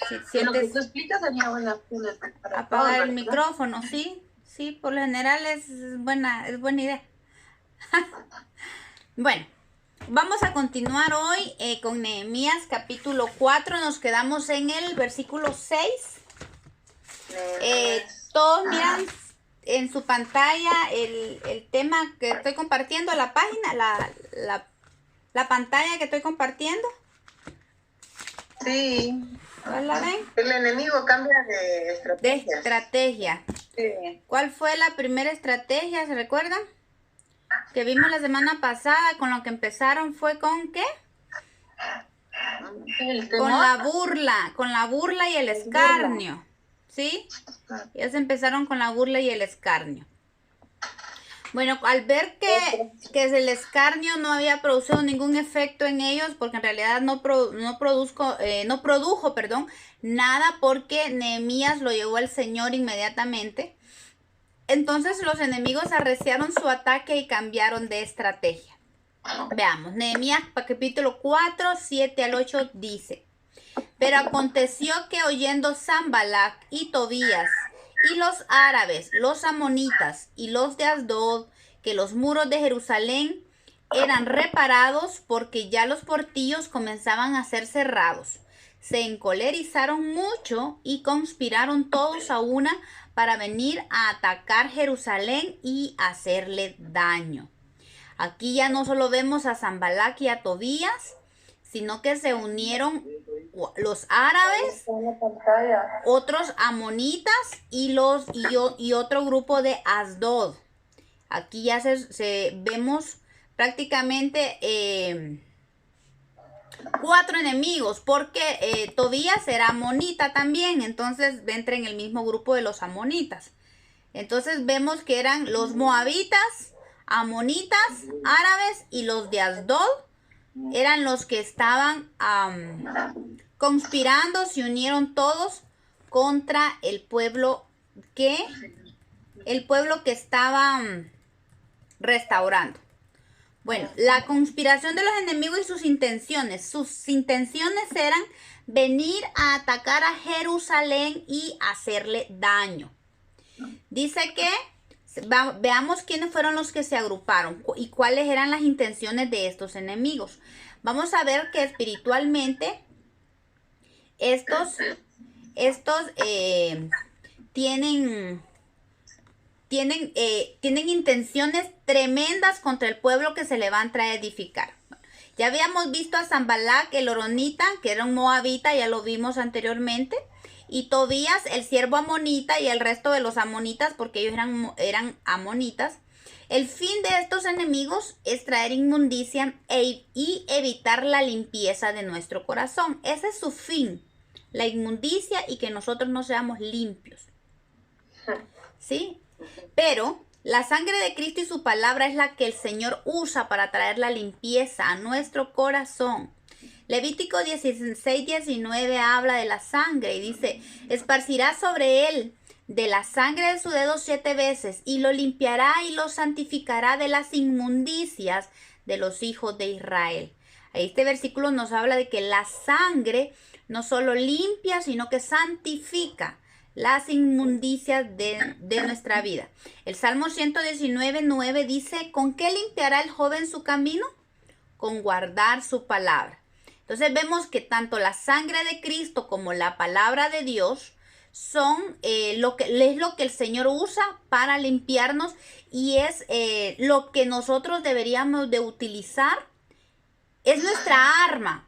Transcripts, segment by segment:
Si De lo que sientes tú explicas sería buena opción para apagar todos, el ¿verdad? micrófono, ¿sí? Sí, por lo general es buena idea. Bueno, vamos a continuar hoy con Nehemías capítulo 4. Nos quedamos en el versículo 6. Todos miran en su pantalla el tema que estoy compartiendo, la página, la pantalla que estoy compartiendo. Sí. ¿La ven? El enemigo cambia de De estrategias. estrategia. Sí. ¿Cuál fue la primera estrategia? ¿Se recuerdan? Que vimos la semana pasada, con lo que empezaron fue con ¿qué? El Con temor. la burla y el escarnio. ¿Sí? Ellos empezaron con la burla y el escarnio. Bueno, al ver que el escarnio no había producido ningún efecto en ellos, porque en realidad no produjo, nada, porque Nehemías lo llevó al Señor inmediatamente. Entonces los enemigos arreciaron su ataque y cambiaron de estrategia. Veamos, Nehemías capítulo 4, 7 al 8 dice: Pero aconteció que oyendo Sanballat y Tobías y los árabes, los amonitas y los de Asdod, que los muros de Jerusalén eran reparados porque ya los portillos comenzaban a ser cerrados, se encolerizaron mucho y conspiraron todos a una para venir a atacar Jerusalén y hacerle daño. Aquí ya no solo vemos a Sanballat y a Tobías, sino que se unieron los árabes, otros amonitas y otro grupo de Asdod. Aquí ya vemos prácticamente 4 enemigos, porque Tobías era amonita también, entonces entra en el mismo grupo de los amonitas. Entonces vemos que eran los moabitas, amonitas, árabes y los de Asdod eran los que estaban conspirando, se unieron todos contra el pueblo que estaba restaurando. Bueno, la conspiración de los enemigos y sus intenciones eran venir a atacar a Jerusalén y hacerle daño. Dice que veamos quiénes fueron los que se agruparon y cuáles eran las intenciones de estos enemigos. Vamos a ver que espiritualmente estos tienen intenciones tremendas contra el pueblo que se levanta a edificar. Ya habíamos visto a Sanballat, el horonita, que era un moabita, ya lo vimos anteriormente, y Tobías, el siervo amonita, y el resto de los amonitas, porque ellos eran amonitas. El fin de estos enemigos es traer inmundicia y evitar la limpieza de nuestro corazón. Ese es su fin, la inmundicia y que nosotros no seamos limpios. ¿Sí? Pero la sangre de Cristo y su palabra es la que el Señor usa para traer la limpieza a nuestro corazón. Levítico 16:19 habla de la sangre y dice: esparcirá sobre él de la sangre de su dedo 7 veces y lo limpiará y lo santificará de las inmundicias de los hijos de Israel. Este versículo nos habla de que la sangre no solo limpia, sino que santifica las inmundicias de nuestra vida. El Salmo 119:9 dice: ¿con qué limpiará el joven su camino? Con guardar su palabra. Entonces vemos que tanto la sangre de Cristo como la palabra de Dios son lo que el Señor usa para limpiarnos, y es lo que nosotros deberíamos de utilizar. Es nuestra arma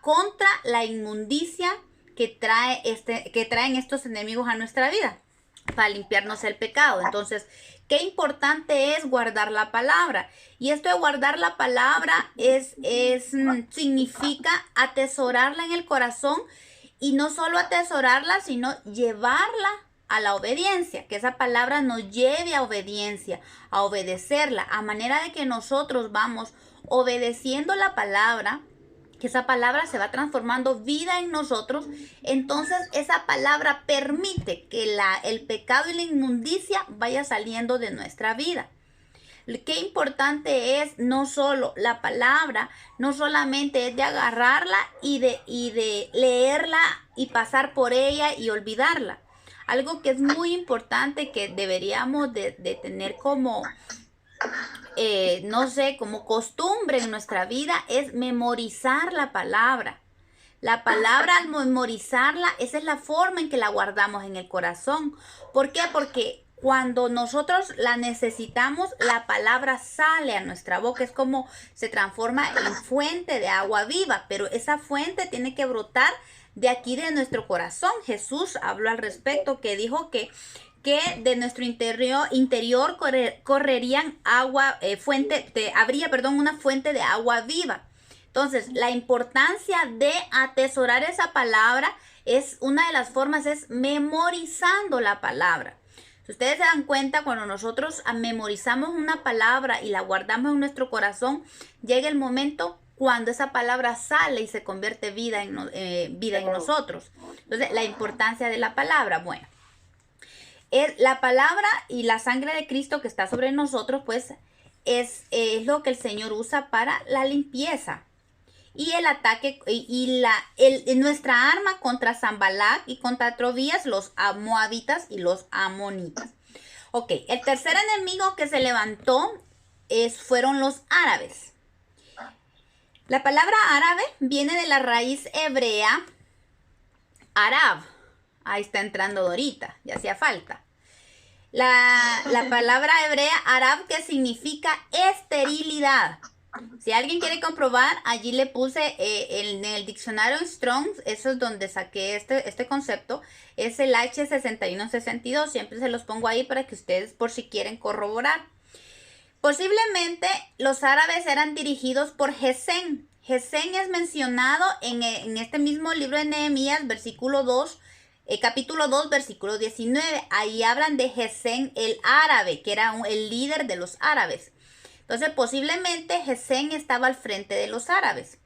contra la inmundicia que traen estos enemigos a nuestra vida, para limpiarnos el pecado. Entonces, qué importante es guardar la palabra. Y esto de guardar la palabra significa atesorarla en el corazón, y no solo atesorarla, sino llevarla a la obediencia, que esa palabra nos lleve a obediencia, a obedecerla, a manera de que nosotros vamos obedeciendo la palabra, que esa palabra se va transformando vida en nosotros. Entonces esa palabra permite que el pecado y la inmundicia vaya saliendo de nuestra vida. Qué importante es no solo la palabra, no solamente es de agarrarla y de leerla y pasar por ella y olvidarla. Algo que es muy importante que deberíamos de tener como, no sé, como costumbre en nuestra vida es memorizar la palabra. La palabra al memorizarla, esa es la forma en que la guardamos en el corazón. ¿Por qué? Porque cuando nosotros la necesitamos, la palabra sale a nuestra boca. Es como se transforma en fuente de agua viva, pero esa fuente tiene que brotar de aquí de nuestro corazón. Jesús habló al respecto, que dijo que de nuestro interior correrían agua, una fuente de agua viva. Entonces, la importancia de atesorar esa palabra es una de las formas, es memorizando la palabra. Si ustedes se dan cuenta, cuando nosotros memorizamos una palabra y la guardamos en nuestro corazón, llega el momento cuando esa palabra sale y se convierte vida en nosotros. Entonces, la importancia de la palabra, bueno, es la palabra y la sangre de Cristo que está sobre nosotros, pues es lo que el Señor usa para la limpieza. Y el ataque nuestra arma contra Sanballat y contra Tobías, los moabitas y los amonitas. Ok, el tercer enemigo que se levantó fueron los árabes. La palabra árabe viene de la raíz hebrea arab. Ahí está entrando Dorita, ya hacía falta. La palabra hebrea arab, que significa esterilidad. Si alguien quiere comprobar, allí le puse en el diccionario Strong, eso es donde saqué este concepto, es el H6162, siempre se los pongo ahí para que ustedes por si quieren corroborar. Posiblemente los árabes eran dirigidos por Gesén. Gesén es mencionado en este mismo libro de Nehemías, capítulo 2, versículo 19. Ahí hablan de Gesén el árabe, que era el líder de los árabes. Entonces, posiblemente Gesén estaba al frente de los árabes.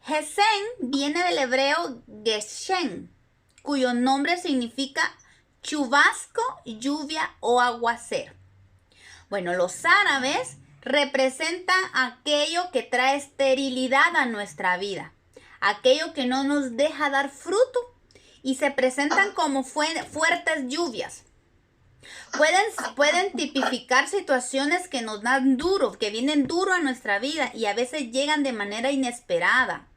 Gesén viene del hebreo Geshen, cuyo nombre significa chubasco, lluvia o aguacero. Bueno, los árabes representan aquello que trae esterilidad a nuestra vida, aquello que no nos deja dar fruto y se presentan como fuertes lluvias. Pueden tipificar situaciones que nos dan duro, que vienen duro a nuestra vida y a veces llegan de manera inesperada,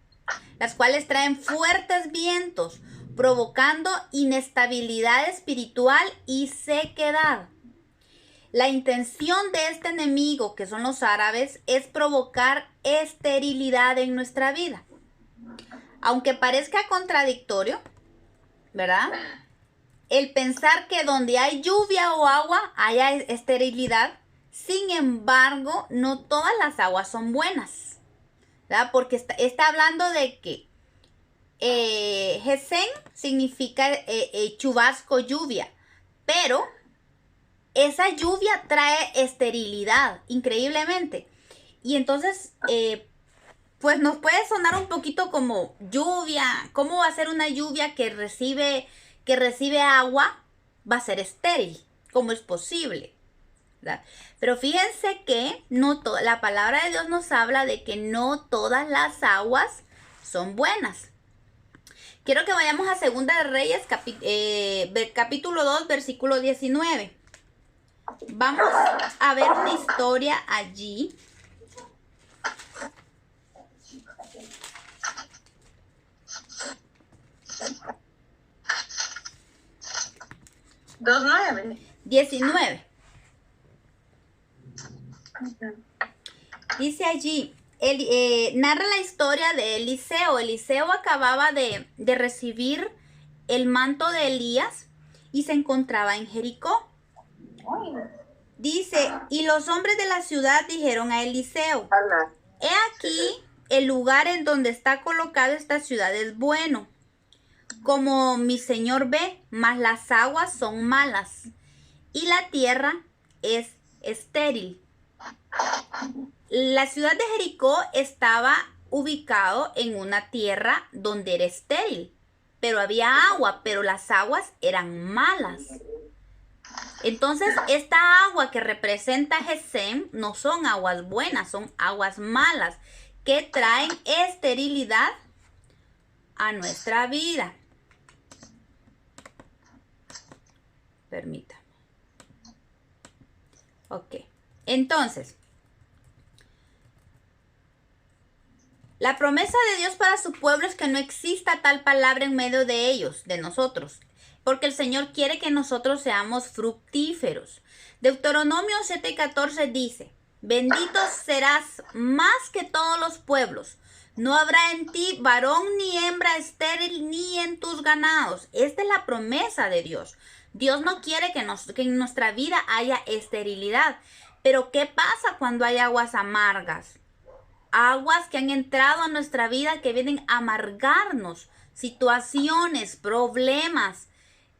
las cuales traen fuertes vientos, provocando inestabilidad espiritual y sequedad. La intención de este enemigo, que son los árabes, es provocar esterilidad en nuestra vida. Aunque parezca contradictorio, ¿verdad? El pensar que donde hay lluvia o agua haya esterilidad, sin embargo, no todas las aguas son buenas, ¿verdad? Porque está hablando de que Gesén significa chubasco, lluvia, pero esa lluvia trae esterilidad, increíblemente. Y entonces, pues nos puede sonar un poquito como lluvia. ¿Cómo va a ser una lluvia que recibe agua? Va a ser estéril. ¿Cómo es posible? ¿Verdad? Pero fíjense que la palabra de Dios nos habla de que no todas las aguas son buenas. Quiero que vayamos a Segunda de Reyes, capítulo 2, versículo 19. Vamos a ver una historia allí. Dos 19. Dice allí, narra la historia de Eliseo. Eliseo acababa de recibir el manto de Elías y se encontraba en Jericó. Dice, y los hombres de la ciudad dijeron a Eliseo, he aquí el lugar en donde está colocada esta ciudad es bueno, como mi señor ve, mas las aguas son malas y la tierra es estéril. La ciudad de Jericó estaba ubicado en una tierra donde era estéril, pero había agua, pero las aguas eran malas. Entonces, esta agua que representa Gesem no son aguas buenas, son aguas malas que traen esterilidad a nuestra vida. Permítame. Ok. Entonces, la promesa de Dios para su pueblo es que no exista tal palabra en medio de ellos, de nosotros, porque el Señor quiere que nosotros seamos fructíferos. Deuteronomio 7:14 dice, bendito serás más que todos los pueblos. No habrá en ti varón ni hembra estéril ni en tus ganados. Esta es la promesa de Dios. Dios no quiere que en nuestra vida haya esterilidad. Pero ¿qué pasa cuando hay aguas amargas? Aguas que han entrado a nuestra vida que vienen a amargarnos. Situaciones, problemas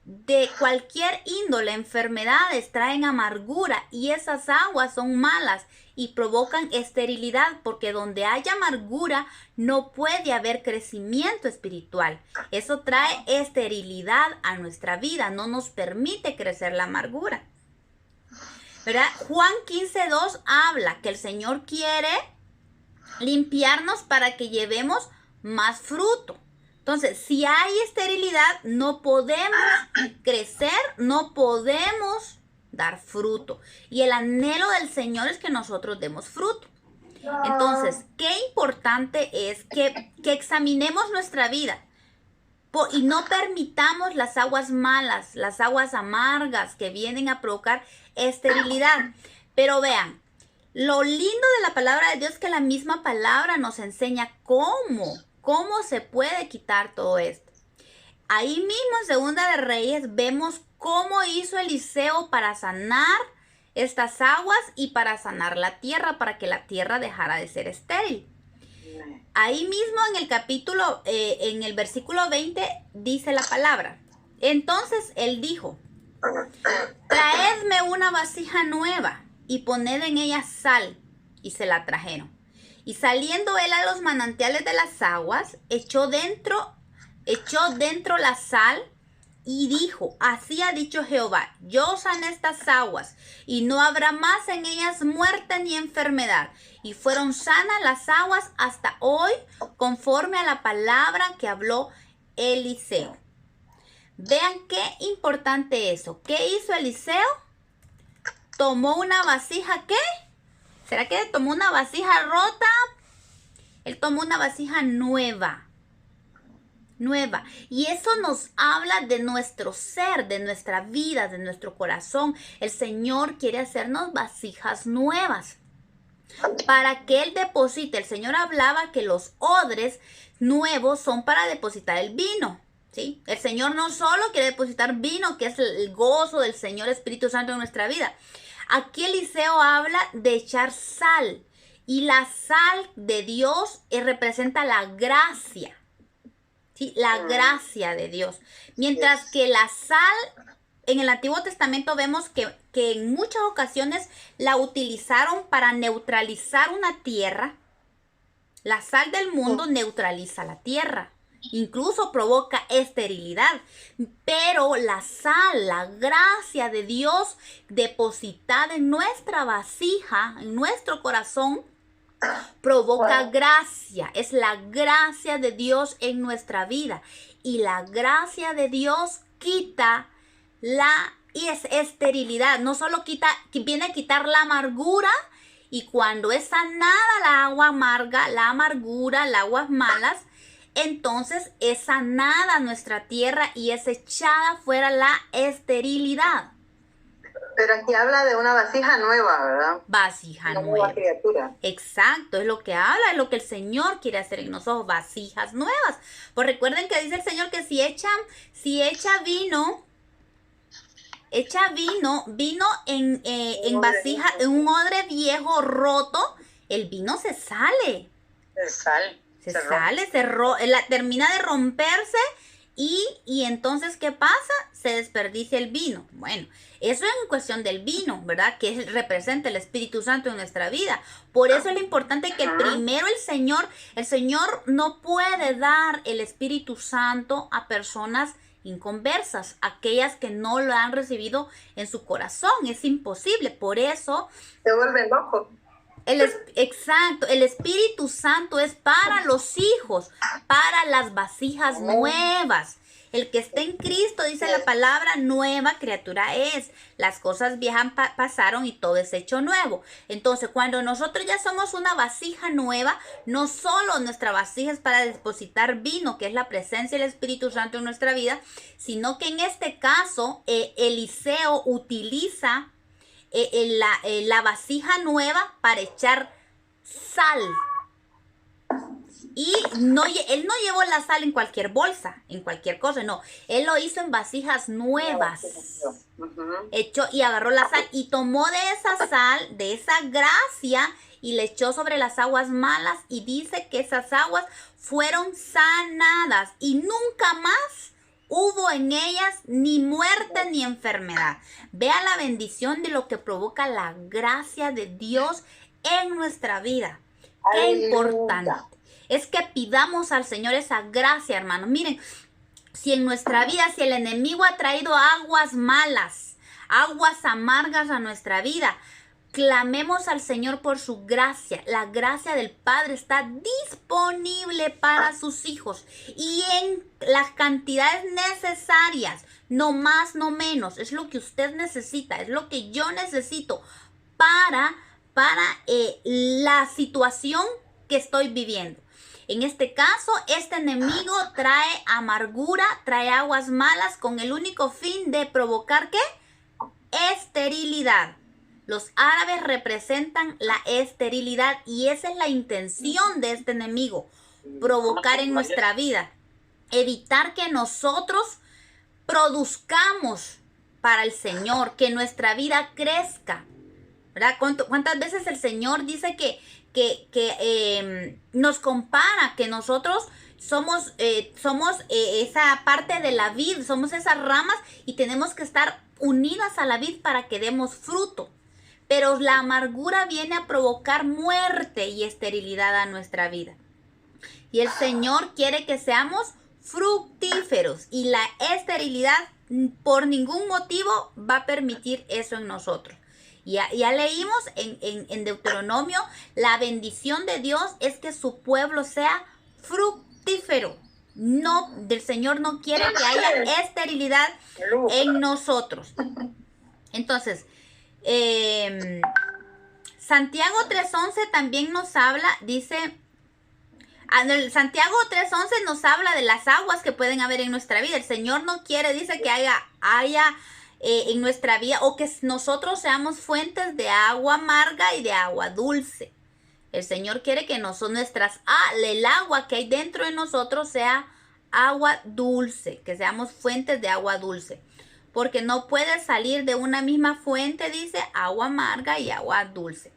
de cualquier índole, enfermedades traen amargura y esas aguas son malas y provocan esterilidad porque donde hay amargura no puede haber crecimiento espiritual. Eso trae esterilidad a nuestra vida, no nos permite crecer la amargura. ¿Verdad? Juan 15:2 habla que el Señor quiere limpiarnos para que llevemos más fruto. Entonces, si hay esterilidad, no podemos crecer, no podemos dar fruto. Y el anhelo del Señor es que nosotros demos fruto. Entonces, qué importante es que examinemos nuestra vida y no permitamos las aguas malas, las aguas amargas que vienen a provocar esterilidad. Pero vean, lo lindo de la palabra de Dios es que la misma palabra nos enseña cómo se puede quitar todo esto. Ahí mismo en Segunda de Reyes vemos cómo hizo Eliseo para sanar estas aguas y para sanar la tierra, para que la tierra dejara de ser estéril. Ahí mismo en el capítulo, en el versículo 20 dice la palabra. Entonces él dijo, traedme una vasija nueva y poned en ella sal. Y se la trajeron. Y saliendo él a los manantiales de las aguas, echó dentro la sal y dijo, así ha dicho Jehová, yo sané estas aguas y no habrá más en ellas muerte ni enfermedad. Y fueron sanas las aguas hasta hoy, conforme a la palabra que habló Eliseo. Vean qué importante eso. ¿Qué hizo Eliseo? Tomó una vasija, ¿qué? ¿Será que tomó una vasija rota? Él tomó una vasija nueva. Nueva. Y eso nos habla de nuestro ser, de nuestra vida, de nuestro corazón. El Señor quiere hacernos vasijas nuevas para que Él deposite. El Señor hablaba que los odres nuevos son para depositar el vino. ¿Sí? El Señor no solo quiere depositar vino, que es el gozo del Señor Espíritu Santo en nuestra vida. Aquí Eliseo habla de echar sal. Y la sal de Dios representa la gracia. ¿Sí? La gracia de Dios. Mientras que la sal, en el Antiguo Testamento vemos que en muchas ocasiones la utilizaron para neutralizar una tierra. La sal del mundo neutraliza la tierra. Incluso provoca esterilidad. Pero la sal, la gracia de Dios depositada en nuestra vasija, en nuestro corazón, provoca gracia. Es la gracia de Dios en nuestra vida. Y la gracia de Dios quita la esterilidad. No solo viene a quitar la amargura. Y cuando es sanada la agua amarga, la amargura, las aguas malas, entonces es sanada nuestra tierra y es echada fuera la esterilidad. Pero aquí habla de una vasija nueva, ¿verdad? Vasija una nueva. Nueva criatura. Exacto, es lo que habla, es lo que el Señor quiere hacer en nosotros, vasijas nuevas. Pues recuerden que dice el Señor que si echa vino en vasija, en un odre viejo roto, el vino se sale. Termina de romperse y entonces, ¿qué pasa? Se desperdicia el vino. Bueno, eso es en cuestión del vino, ¿verdad? Que representa el Espíritu Santo en nuestra vida. Por eso es lo importante que primero el Señor no puede dar el Espíritu Santo a personas inconversas, aquellas que no lo han recibido en su corazón. Es imposible. Por eso, Se vuelven locos. exacto, el Espíritu Santo es para los hijos, para las vasijas nuevas. El que está en Cristo, dice la palabra, nueva criatura es. Las cosas viejas pasaron y todo es hecho nuevo. Entonces, cuando nosotros ya somos una vasija nueva, no solo nuestra vasija es para depositar vino, que es la presencia del Espíritu Santo en nuestra vida, sino que en este caso, Eliseo utiliza la vasija nueva para echar sal. Y él no llevó la sal en cualquier bolsa, en cualquier cosa, no. Él lo hizo en vasijas nuevas. Echó y agarró la sal y tomó de esa sal, de esa gracia, y le echó sobre las aguas malas. Y dice que esas aguas fueron sanadas y nunca más hubo en ellas ni muerte ni enfermedad. Vea la bendición de lo que provoca la gracia de Dios en nuestra vida. Qué importante es que pidamos al Señor esa gracia, hermanos. Miren, si en nuestra vida, si el enemigo ha traído aguas malas, aguas amargas a nuestra vida, clamemos al Señor por su gracia. La gracia del Padre está disponible para sus hijos y en las cantidades necesarias, no más, no menos. Es lo que usted necesita, es lo que yo necesito para la situación que estoy viviendo. En este caso, este enemigo trae amargura, trae aguas malas con el único fin de provocar ¿qué? Esterilidad. Los árabes representan la esterilidad y esa es la intención de este enemigo, provocar en nuestra vida, evitar que nosotros produzcamos para el Señor, que nuestra vida crezca, ¿verdad? ¿Cuántas veces el Señor dice que nos compara, que nosotros somos esa parte de la vid, somos esas ramas y tenemos que estar unidas a la vid para que demos fruto? Pero la amargura viene a provocar muerte y esterilidad a nuestra vida. Y el Señor quiere que seamos fructíferos y la esterilidad por ningún motivo va a permitir eso en nosotros. Ya leímos en Deuteronomio, la bendición de Dios es que su pueblo sea fructífero. No, del Señor no quiere que haya esterilidad en nosotros. Entonces, Santiago 3:11 también nos habla, dice, Santiago 3:11 nos habla de las aguas que pueden haber en nuestra vida. El Señor no quiere, dice, que haya en nuestra vida o que nosotros seamos fuentes de agua amarga y de agua dulce. El Señor quiere que el agua que hay dentro de nosotros sea agua dulce, que seamos fuentes de agua dulce. Porque no puede salir de una misma fuente, dice, agua amarga y agua dulce.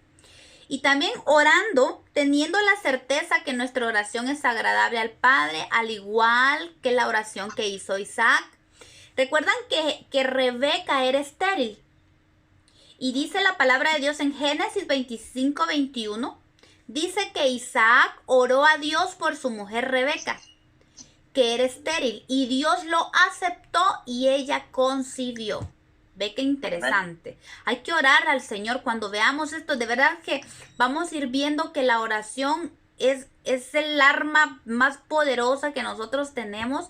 Y también orando, teniendo la certeza que nuestra oración es agradable al Padre, al igual que la oración que hizo Isaac. Recuerdan que Rebeca era estéril. Y dice la palabra de Dios en Génesis 25:21. Dice que Isaac oró a Dios por su mujer Rebeca, que era estéril. Y Dios lo aceptó y ella concibió. Ve qué interesante. Hay que orar al Señor cuando veamos esto. De verdad que vamos a ir viendo que la oración es el arma más poderosa que nosotros tenemos,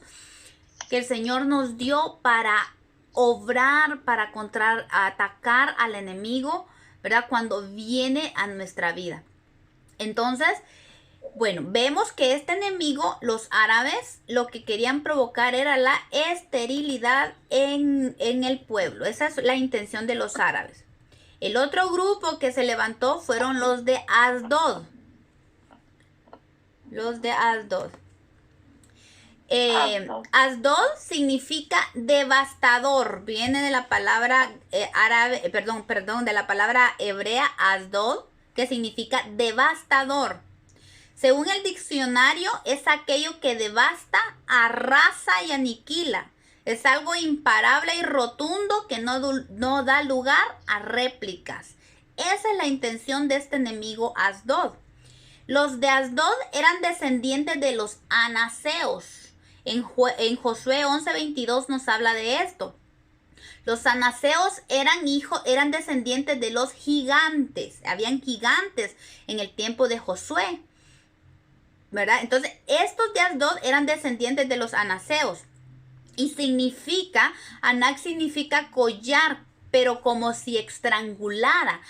que el Señor nos dio para obrar, para atacar al enemigo, ¿verdad? Cuando viene a nuestra vida. Entonces, bueno, vemos que este enemigo, los árabes, lo que querían provocar era la esterilidad en el pueblo. Esa es la intención de los árabes. El otro grupo que se levantó fueron los de Asdod. Los de Asdod. Asdod significa devastador. Viene de la palabra de la palabra hebrea Asdod, que significa devastador. Según el diccionario, es aquello que devasta, arrasa y aniquila. Es algo imparable y rotundo que no da lugar a réplicas. Esa es la intención de este enemigo Asdod. Los de Asdod eran descendientes de los anaseos. En Josué 11:22 nos habla de esto. Los anaseos eran descendientes de los gigantes. Habían gigantes en el tiempo de Josué, ¿verdad? Entonces, estos de Asdod eran descendientes de los anaseos. Y Anak significa collar, pero como si estrangulara.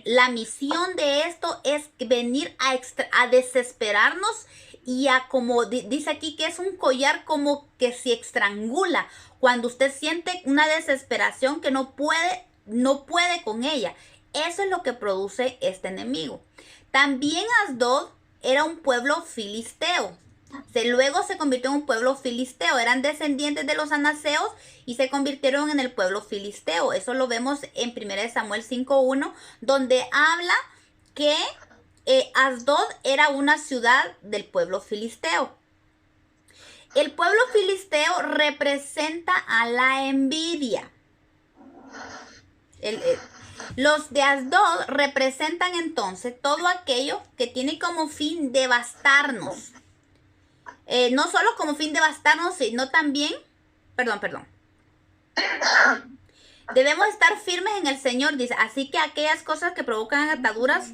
La misión de esto es venir a desesperarnos y como dice aquí que es un collar como que si estrangula. Cuando usted siente una desesperación que no puede con ella. Eso es lo que produce este enemigo. También Asdod era un pueblo filisteo. Luego se convirtió en un pueblo filisteo. Eran descendientes de los anaseos y se convirtieron en el pueblo filisteo. Eso lo vemos en 1 Samuel 5:1, donde habla que Asdod era una ciudad del pueblo filisteo. El pueblo filisteo representa a la envidia. Los de Asdod representan entonces todo aquello que tiene como fin devastarnos. No solo como fin devastarnos, sino también, perdón. Debemos estar firmes en el Señor, dice. Así que aquellas cosas que provocan ataduras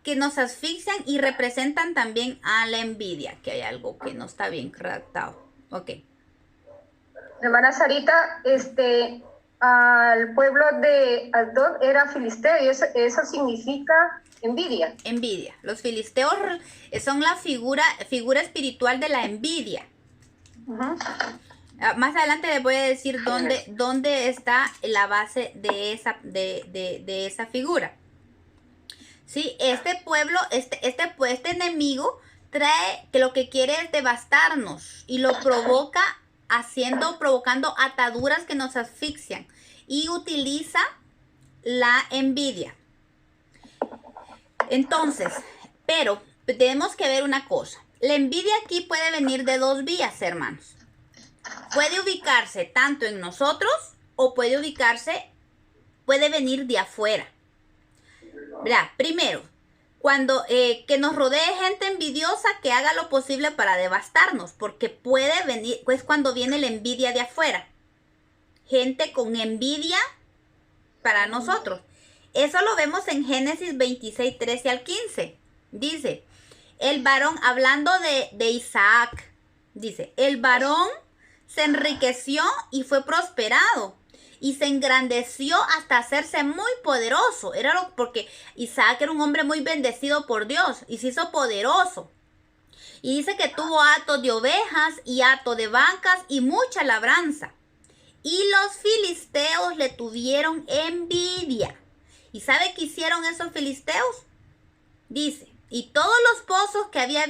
que nos asfixian y representan también a la envidia, que hay algo que no está bien redactado. Ok. Hermana Sarita, al pueblo de Asdod era filisteo y eso significa envidia. Envidia. Los filisteos son la figura espiritual de la envidia. Uh-huh. Más adelante les voy a decir dónde está la base de esa figura. Sí, este pueblo, este enemigo trae que lo que quiere es devastarnos y lo provoca provocando ataduras que nos asfixian y utiliza la envidia. Entonces, pero tenemos que ver una cosa. La envidia aquí puede venir de dos vías, hermanos. Puede ubicarse tanto en nosotros o puede venir de afuera. ¿Verdad? Primero, cuando que nos rodee gente envidiosa que haga lo posible para devastarnos, porque puede venir, pues cuando viene la envidia de afuera. Gente con envidia para nosotros. Eso lo vemos en Génesis 26, 13 al 15. Dice, el varón, hablando de Isaac, dice, el varón se enriqueció y fue prosperado y se engrandeció hasta hacerse muy poderoso. Porque Isaac era un hombre muy bendecido por Dios y se hizo poderoso. Y dice que tuvo hato de ovejas y hato de vacas y mucha labranza. Y los filisteos le tuvieron envidia. ¿Y sabe qué hicieron esos filisteos? Dice, y todos los pozos que habían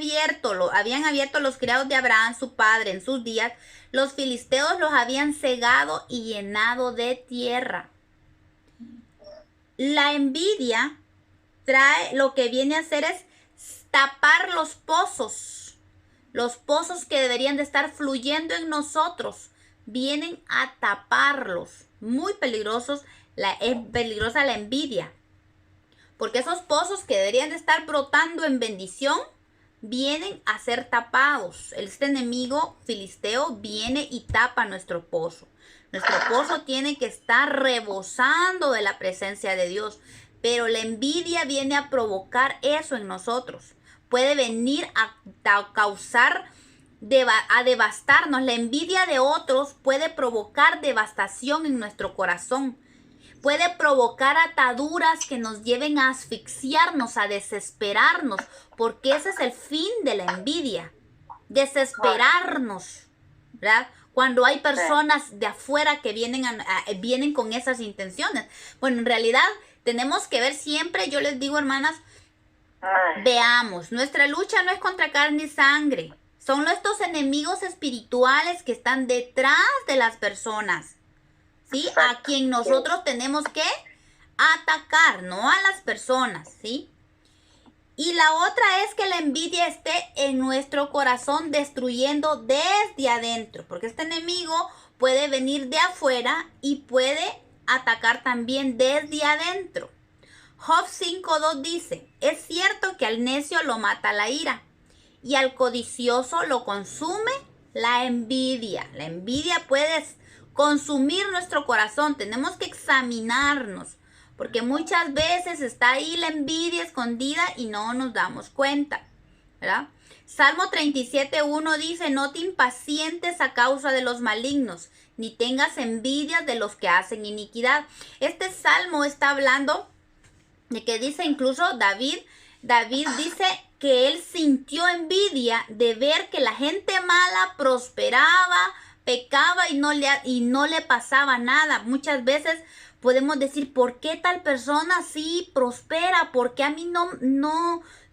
abierto los criados de Abraham, su padre, en sus días, los filisteos los habían cegado y llenado de tierra. La envidia lo que viene a hacer es tapar los pozos que deberían de estar fluyendo en nosotros, vienen a taparlos. Muy peligrosos, es peligrosa la envidia. Porque esos pozos que deberían de estar brotando en bendición, vienen a ser tapados. Este enemigo filisteo viene y tapa nuestro pozo. Nuestro pozo tiene que estar rebosando de la presencia de Dios. Pero la envidia viene a provocar eso en nosotros. Puede venir a causar, a devastarnos. La envidia de otros puede provocar devastación en nuestro corazón. Puede provocar ataduras que nos lleven a asfixiarnos, a desesperarnos, porque ese es el fin de la envidia, desesperarnos, ¿verdad? Cuando hay personas de afuera que vienen con esas intenciones. Bueno, en realidad tenemos que ver siempre, yo les digo, hermanas, veamos, nuestra lucha no es contra carne y sangre, son nuestros enemigos espirituales que están detrás de las personas. ¿Sí? A quien nosotros tenemos que atacar, no a las personas, ¿sí? Y la otra es que la envidia esté en nuestro corazón destruyendo desde adentro, porque este enemigo puede venir de afuera y puede atacar también desde adentro. Job 5:2 dice, es cierto que al necio lo mata la ira y al codicioso lo consume La envidia. La envidia puede consumir nuestro corazón. Tenemos que examinarnos, porque muchas veces está ahí la envidia escondida y no nos damos cuenta, ¿verdad? Salmo 37:1 dice, no te impacientes a causa de los malignos, ni tengas envidia de los que hacen iniquidad. Este salmo está hablando de que dice incluso David dice que él sintió envidia de ver que la gente mala prosperaba, pecaba y no le pasaba nada. Muchas veces podemos decir, ¿por qué tal persona sí prospera? ¿Por qué a mí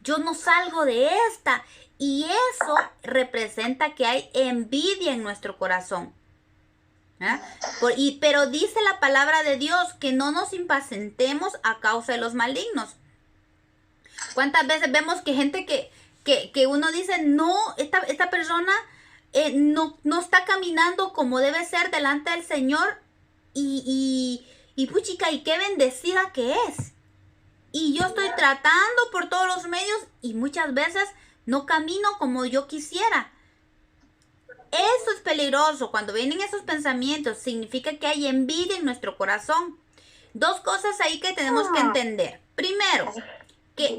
yo no salgo de esta? Y eso representa que hay envidia en nuestro corazón. Pero dice la palabra de Dios que no nos impacientemos a causa de los malignos. ¿Cuántas veces vemos que gente que uno dice, no, esta persona no está caminando como debe ser delante del Señor y puchica, y qué bendecida que es? Y yo estoy tratando por todos los medios y muchas veces no camino como yo quisiera. Eso es peligroso. Cuando vienen esos pensamientos, significa que hay envidia en nuestro corazón. Dos cosas ahí que tenemos que entender. Primero, que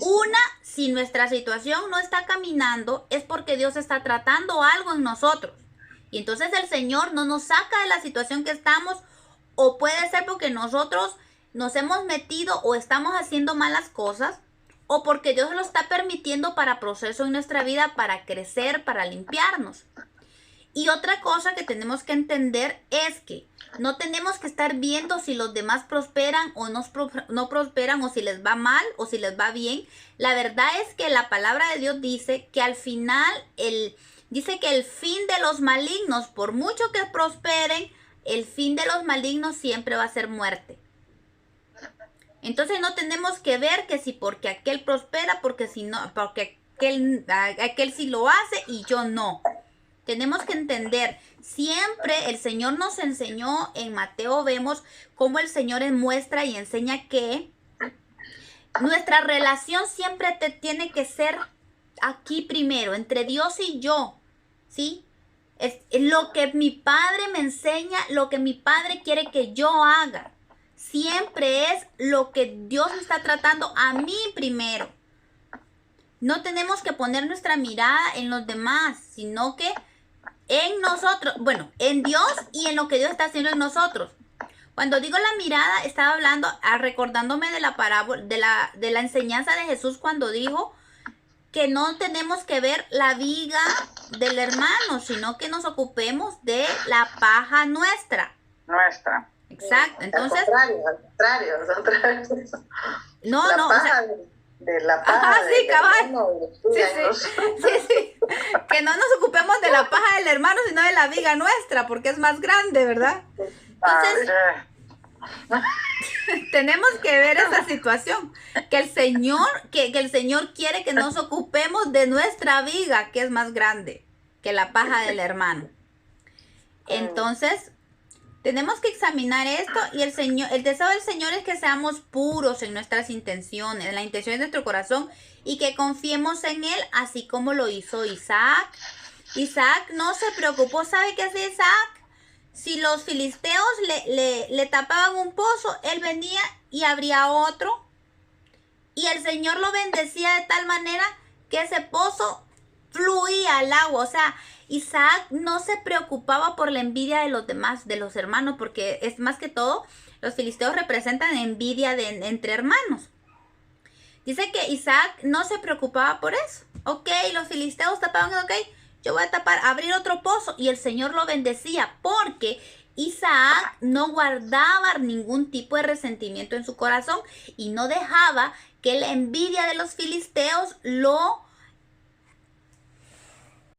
si nuestra situación no está caminando, es porque Dios está tratando algo en nosotros. Y entonces el Señor no nos saca de la situación que estamos, o puede ser porque nosotros nos hemos metido o estamos haciendo malas cosas, o porque Dios lo está permitiendo para proceso en nuestra vida, para crecer, para limpiarnos. Y otra cosa que tenemos que entender es que no tenemos que estar viendo si los demás prosperan o no prosperan, o si les va mal o si les va bien. La verdad es que la palabra de Dios dice que al final, dice que el fin de los malignos, por mucho que prosperen, el fin de los malignos siempre va a ser muerte. Entonces no tenemos que ver que si porque aquel prospera, porque aquel sí lo hace y yo no. Tenemos que entender, siempre el Señor nos enseñó, en Mateo vemos cómo el Señor muestra y enseña que nuestra relación siempre tiene que ser aquí primero, entre Dios y yo, ¿sí? Es lo que mi Padre me enseña, lo que mi Padre quiere que yo haga. Siempre es lo que Dios me está tratando a mí primero. No tenemos que poner nuestra mirada en los demás, sino que en nosotros, bueno, en Dios y en lo que Dios está haciendo en nosotros. Cuando digo la mirada, estaba hablando, recordándome de la parábola, de la enseñanza de Jesús cuando dijo que no tenemos que ver la viga del hermano, sino que nos ocupemos de la paja nuestra. Exacto, entonces... Al contrario. No, la no, paja, o sea, de la paja. ajá, sí, cabal. Sí. Sí. Que no nos ocupemos de la paja del hermano, sino de la viga nuestra, porque es más grande, ¿verdad? Entonces, tenemos que ver esa situación, que el Señor quiere que nos ocupemos de nuestra viga, que es más grande que la paja del hermano. Entonces, tenemos que examinar esto, y el deseo del Señor es que seamos puros en nuestras intenciones, en la intención de nuestro corazón, y que confiemos en Él, así como lo hizo Isaac. Isaac no se preocupó. ¿Sabe qué hacía Isaac? Si los filisteos le tapaban un pozo, él venía y abría otro, y el Señor lo bendecía de tal manera que ese pozo fluía al agua. O sea, Isaac no se preocupaba por la envidia de los demás, de los hermanos, porque es más que todo, los filisteos representan envidia entre hermanos. Dice que Isaac no se preocupaba por eso. Ok, los filisteos tapaban, ok, yo voy a abrir otro pozo, y el Señor lo bendecía, porque Isaac no guardaba ningún tipo de resentimiento en su corazón y no dejaba que la envidia de los filisteos lo